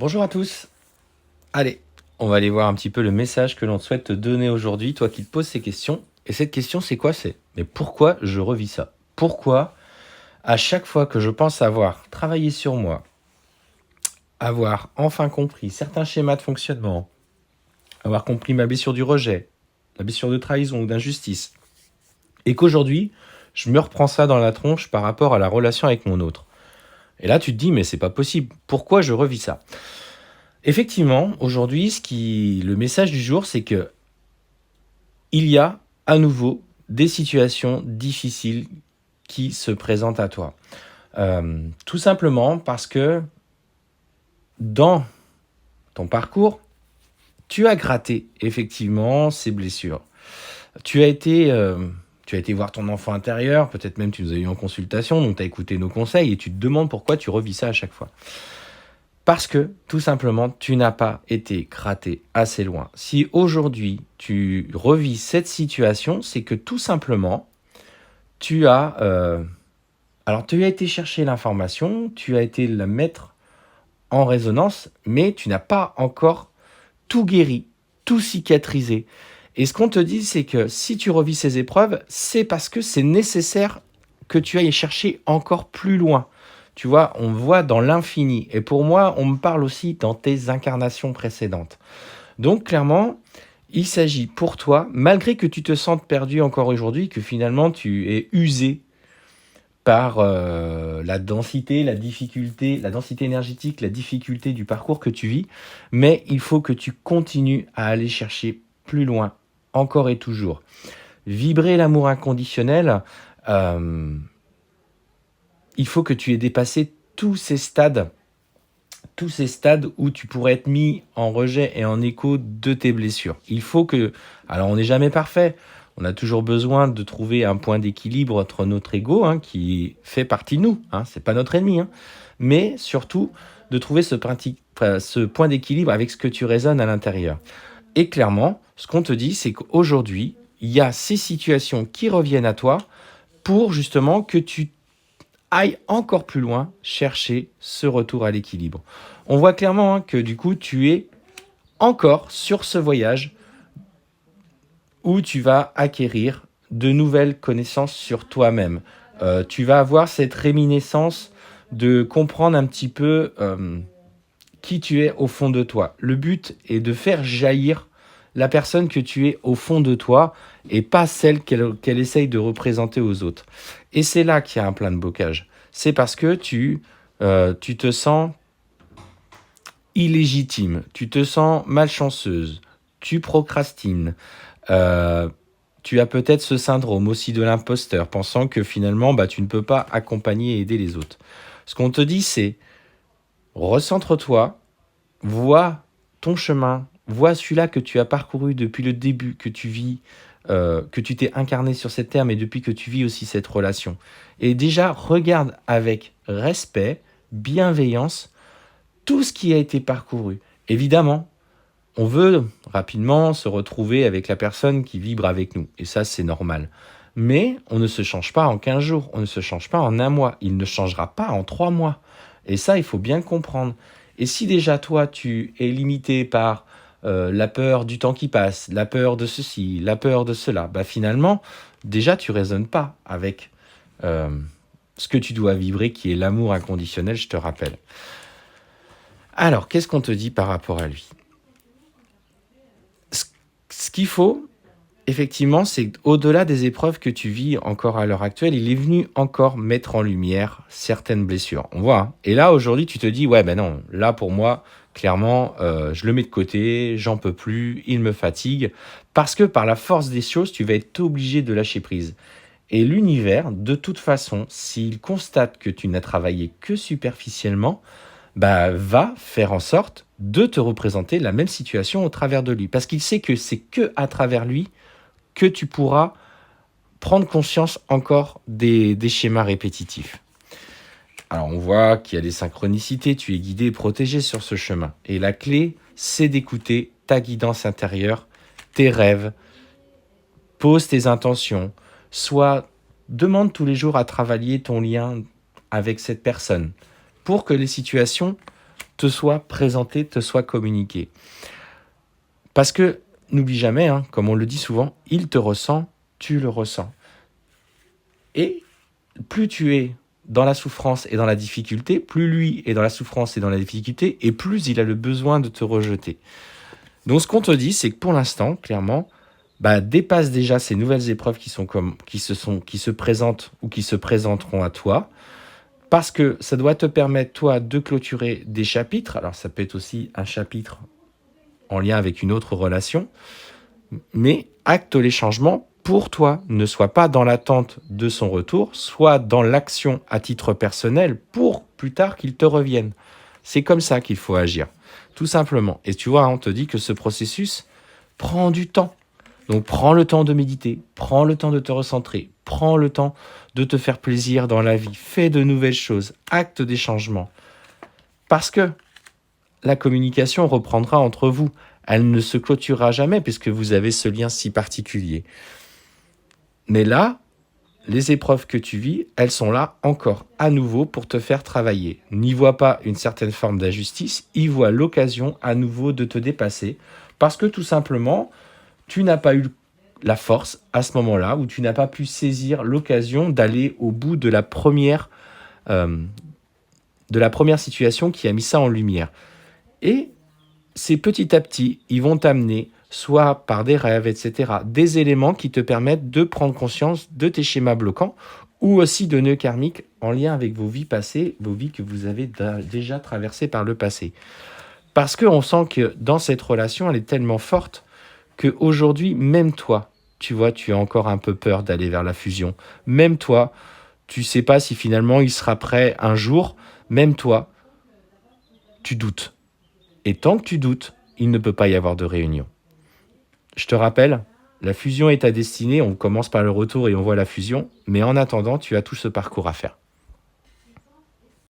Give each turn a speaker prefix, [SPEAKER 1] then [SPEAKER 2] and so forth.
[SPEAKER 1] Bonjour à tous. Allez, on va aller voir un petit peu le message que l'on souhaite te donner aujourd'hui, toi qui te poses ces questions. Et cette question, c'est quoi? Mais pourquoi je revis ça? Pourquoi, à chaque fois que je pense avoir travaillé sur moi, avoir enfin compris certains schémas de fonctionnement, avoir compris ma blessure du rejet, ma blessure de trahison ou d'injustice, et qu'aujourd'hui, je me reprends ça dans la tronche par rapport à la relation avec mon autre. Et là, tu te dis, mais c'est pas possible. Pourquoi je revis ça? Effectivement, aujourd'hui, le message du jour, c'est que il y a à nouveau des situations difficiles qui se présentent à toi. Tout simplement parce que dans ton parcours, tu as gratté effectivement ces blessures. Tu as été, tu as été voir ton enfant intérieur, peut-être même tu nous as eu en consultation, donc tu as écouté nos conseils et tu te demandes pourquoi tu revis ça à chaque fois. Parce que, tout simplement, tu n'as pas été gratté assez loin. Si aujourd'hui, tu revis cette situation, c'est que tout simplement, tu as, tu as été chercher l'information, tu as été la mettre en résonance, mais tu n'as pas encore tout guéri, tout cicatrisé. Et ce qu'on te dit, c'est que si tu revis ces épreuves, c'est parce que c'est nécessaire que tu ailles chercher encore plus loin. Tu vois, on voit dans l'infini. Et pour moi, on me parle aussi dans tes incarnations précédentes. Donc, clairement, il s'agit pour toi, malgré que tu te sentes perdu encore aujourd'hui, que finalement tu es usé par la densité, la difficulté, la densité énergétique, la difficulté du parcours que tu vis, mais il faut que tu continues à aller chercher plus loin, encore et toujours. Vibrer l'amour inconditionnel, il faut que tu aies dépassé tous ces stades où tu pourrais être mis en rejet et en écho de tes blessures. Il faut que... Alors, on n'est jamais parfait. On a toujours besoin de trouver un point d'équilibre entre notre ego, qui fait partie de nous. C'est pas notre ennemi. Mais surtout, de trouver ce point d'équilibre avec ce que tu résonnes à l'intérieur. Et clairement, ce qu'on te dit, c'est qu'aujourd'hui, il y a ces situations qui reviennent à toi pour justement que tu aille encore plus loin chercher ce retour à l'équilibre. On voit clairement que du coup, tu es encore sur ce voyage où tu vas acquérir de nouvelles connaissances sur toi-même. Tu vas avoir cette réminiscence de comprendre un petit peu qui tu es au fond de toi. Le but est de faire jaillir la personne que tu es au fond de toi et pas celle qu'elle essaye de représenter aux autres. Et c'est là qu'il y a un plein de blocage. C'est parce que tu te sens illégitime, tu te sens malchanceuse, tu procrastines, tu as peut-être ce syndrome aussi de l'imposteur, pensant que finalement tu ne peux pas accompagner et aider les autres. Ce qu'on te dit, c'est recentre-toi, vois ton chemin, vois celui-là que tu as parcouru depuis le début, que tu vis, que tu t'es incarné sur cette terre, mais depuis que tu vis aussi cette relation. Et déjà, regarde avec respect, bienveillance, tout ce qui a été parcouru. Évidemment, on veut rapidement se retrouver avec la personne qui vibre avec nous. Et ça, c'est normal. Mais on ne se change pas en 15 jours, on ne se change pas en un mois, il ne changera pas en 3 mois. Et ça, il faut bien le comprendre. Et si déjà toi, tu es limité par la peur du temps qui passe, la peur de ceci, la peur de cela, finalement, déjà, tu ne raisonnes pas avec ce que tu dois vibrer, qui est l'amour inconditionnel, je te rappelle. Alors, qu'est-ce qu'on te dit par rapport à lui? Ce qu'il faut, effectivement, c'est qu'au-delà des épreuves que tu vis encore à l'heure actuelle, il est venu encore mettre en lumière certaines blessures. On voit. Et là, aujourd'hui, tu te dis, ouais, non, là, pour moi, clairement, je le mets de côté, j'en peux plus, il me fatigue. Parce que par la force des choses, tu vas être obligé de lâcher prise. Et l'univers, de toute façon, s'il constate que tu n'as travaillé que superficiellement, va faire en sorte de te représenter la même situation au travers de lui. Parce qu'il sait que c'est que à travers lui que tu pourras prendre conscience encore des schémas répétitifs. Alors on voit qu'il y a des synchronicités, tu es guidé et protégé sur ce chemin. Et la clé, c'est d'écouter ta guidance intérieure, tes rêves, pose tes intentions, demande tous les jours à travailler ton lien avec cette personne pour que les situations te soit présenté, te soit communiqué. Parce que, n'oublie jamais, hein, comme on le dit souvent, il te ressent, tu le ressens. Et plus tu es dans la souffrance et dans la difficulté, plus lui est dans la souffrance et dans la difficulté, et plus il a le besoin de te rejeter. Donc ce qu'on te dit, c'est que pour l'instant, clairement, dépasse déjà ces nouvelles épreuves qui se présentent ou qui se présenteront à toi, parce que ça doit te permettre, toi, de clôturer des chapitres. Alors ça peut être aussi un chapitre en lien avec une autre relation, mais acte les changements pour toi. Ne sois pas dans l'attente de son retour, sois dans l'action à titre personnel pour plus tard qu'il te revienne. C'est comme ça qu'il faut agir, tout simplement. Et tu vois, on te dit que ce processus prend du temps. Donc prends le temps de méditer, prends le temps de te recentrer, prends le temps de te faire plaisir dans la vie, fais de nouvelles choses, acte des changements. Parce que la communication reprendra entre vous. Elle ne se clôturera jamais puisque vous avez ce lien si particulier. Mais là, les épreuves que tu vis, elles sont là encore à nouveau pour te faire travailler. N'y vois pas une certaine forme d'injustice, y vois l'occasion à nouveau de te dépasser parce que tout simplement, tu n'as pas eu la force à ce moment-là ou tu n'as pas pu saisir l'occasion d'aller au bout de la première situation qui a mis ça en lumière. Et c'est petit à petit, ils vont t'amener, soit par des rêves, etc., des éléments qui te permettent de prendre conscience de tes schémas bloquants ou aussi de nœuds karmiques en lien avec vos vies passées, vos vies que vous avez déjà traversées par le passé. Parce qu'on sent que dans cette relation, elle est tellement forte qu'aujourd'hui, même toi, tu vois, tu as encore un peu peur d'aller vers la fusion. Même toi, tu ne sais pas si finalement il sera prêt un jour. Même toi, tu doutes. Et tant que tu doutes, il ne peut pas y avoir de réunion. Je te rappelle, la fusion est ta destinée, on commence par le retour et on voit la fusion, mais en attendant, tu as tout ce parcours à faire.